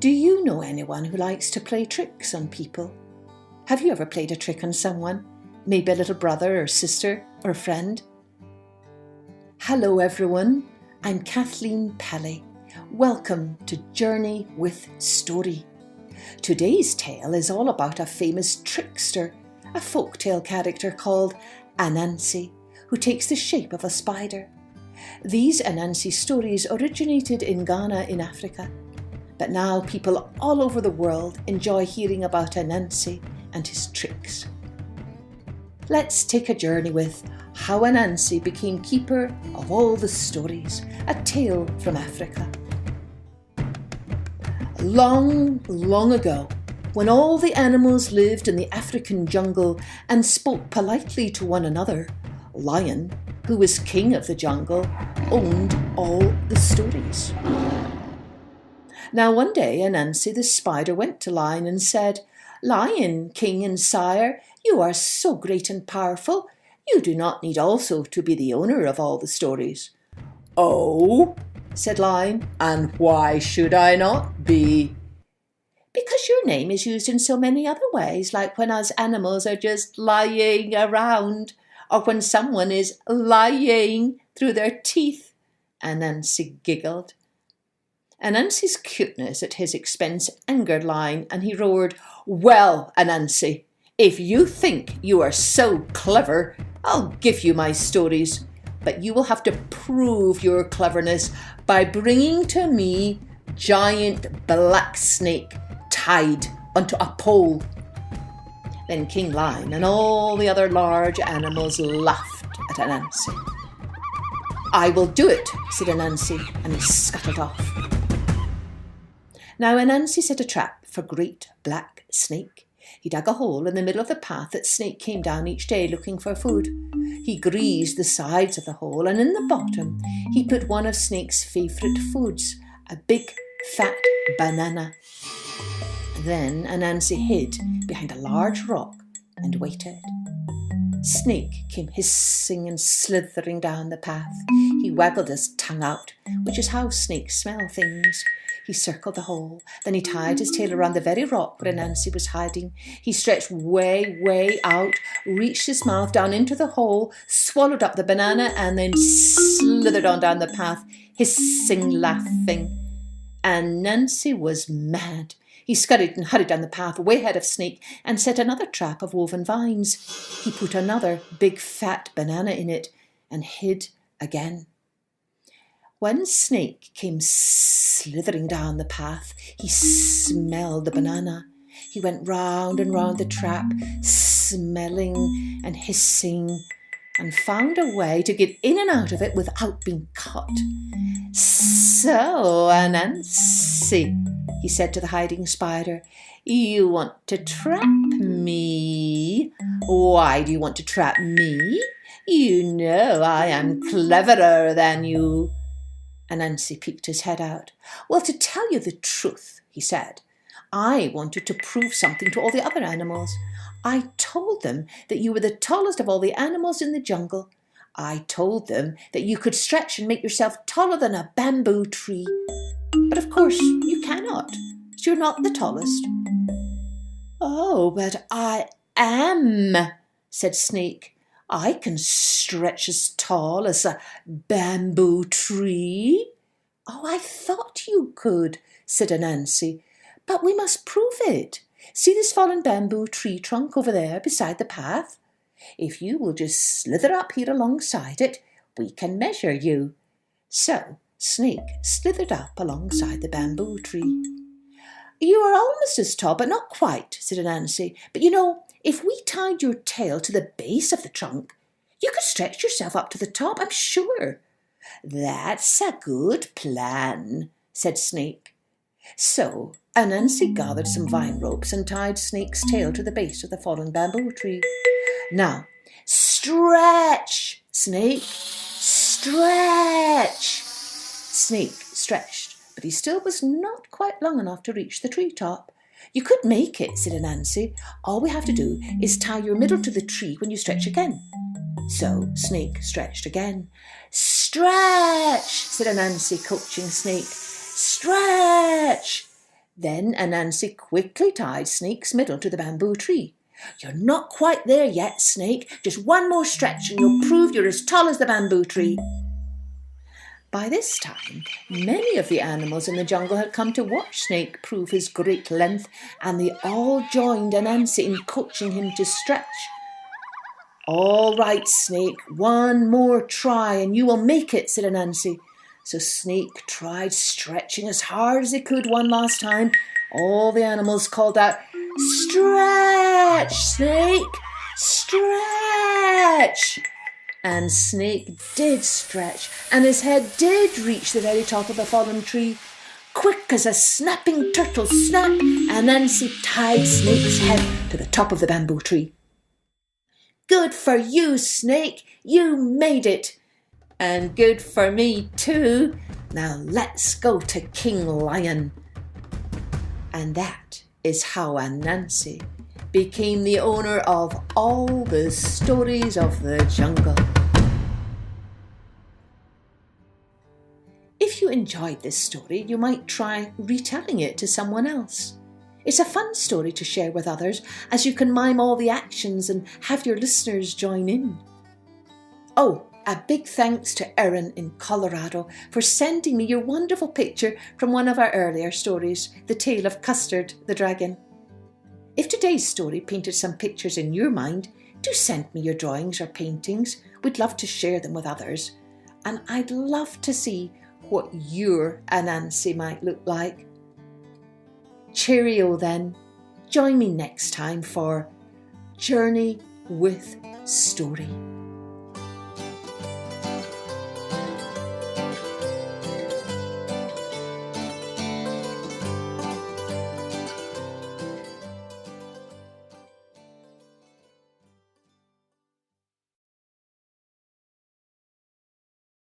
Do you know anyone who likes to play tricks on people? Have you ever played a trick on someone? Maybe a little brother or sister or a friend? Hello everyone, I'm Kathleen Pelly. Welcome to Journey with Story. Today's tale is all about a famous trickster, a folktale character called Anansi, who takes the shape of a spider. These Anansi stories originated in Ghana in Africa, but now people all over the world enjoy hearing about Anansi and his tricks. Let's take a journey with how Anansi became keeper of all the stories, a tale from Africa. Long, long ago, when all the animals lived in the African jungle and spoke politely to one another, Lion, who was king of the jungle, owned all the stories. Now one day Anansi the spider went to Lion and said, "Lion, king and sire, you are so great and powerful, you do not need also to be the owner of all the stories." "Oh," said Lion, "and why should I not be?" "Because your name is used in so many other ways, like when us animals are just lying around, or when someone is lying through their teeth." Anansi giggled. Anansi's cuteness at his expense angered Lion, and he roared, "Well, Anansi, if you think you are so clever, I'll give you my stories, but you will have to prove your cleverness by bringing to me giant black snake tied onto a pole." Then King Lion and all the other large animals laughed at Anansi. "I will do it," said Anansi, and he scuttled off. Now Anansi set a trap for Great Black Snake. He dug a hole in the middle of the path that Snake came down each day looking for food. He greased the sides of the hole, and in the bottom he put one of Snake's favourite foods, a big fat banana. Then Anansi hid behind a large rock and waited. Snake came hissing and slithering down the path. He waggled his tongue out, which is how snakes smell things. He circled the hole. Then he tied his tail around the very rock where Anansi was hiding. He stretched way out, reached his mouth down into the hole, swallowed up the banana, and then slithered on down the path, hissing, laughing. Anansi was mad. He scurried and hurried down the path way ahead of Snake and set another trap of woven vines. He put another big fat banana in it and hid again. When Snake came slithering down the path, he smelled the banana. He went round and round the trap, smelling and hissing, and found a way to get in and out of it without being caught. "So, Anansi," he said to the hiding spider, "you want to trap me? Why do you want to trap me? You know I am cleverer than you." Anansi peeked his head out. "Well, to tell you the truth," he said, "I wanted to prove something to all the other animals. I told them that you were the tallest of all the animals in the jungle. I told them that you could stretch and make yourself taller than a bamboo tree. But of course you cannot, so you're not the tallest." "Oh, but I am," said Snake. "I can stretch as tall as a bamboo tree." "Oh, I thought you could," said Anansi, "but we must prove it. See this fallen bamboo tree trunk over there beside the path? If you will just slither up here alongside it, we can measure you." So Snake slithered up alongside the bamboo tree. "You are almost as tall, but not quite," said Anansi. "But you know, if we tied your tail to the base of the trunk, you could stretch yourself up to the top, I'm sure." "That's a good plan," said Snake. So Anansi gathered some vine ropes and tied Snake's tail to the base of the fallen bamboo tree. "Now, stretch, Snake, stretch." Snake stretched, but he still was not quite long enough to reach the treetop. "You could make it," said Anansi. "All we have to do is tie your middle to the tree when you stretch again." So Snake stretched again. "Stretch," said Anansi, coaching Snake. "Stretch." Then Anansi quickly tied Snake's middle to the bamboo tree. "You're not quite there yet, Snake. Just one more stretch and you'll prove you're as tall as the bamboo tree." By this time, many of the animals in the jungle had come to watch Snake prove his great length, and they all joined Anansi in coaching him to stretch. "All right, Snake, one more try and you will make it," said Anansi. So Snake tried stretching as hard as he could one last time. All the animals called out, "Stretch, Snake! Stretch!" And Snake did stretch, and his head did reach the very top of the fallen tree. Quick as a snapping turtle snap, Anansi tied Snake's head to the top of the bamboo tree. "Good for you, Snake! You made it! And good for me too! Now let's go to King Lion." And that is how Anansi became the owner of all the stories of the jungle. If you enjoyed this story, you might try retelling it to someone else. It's a fun story to share with others, as you can mime all the actions and have your listeners join in. Oh, a big thanks to Erin in Colorado for sending me your wonderful picture from one of our earlier stories, The Tale of Custard the Dragon. If today's story painted some pictures in your mind, do send me your drawings or paintings. We'd love to share them with others. And I'd love to see what your Anansi might look like. Cheerio then. Join me next time for Journey with Story.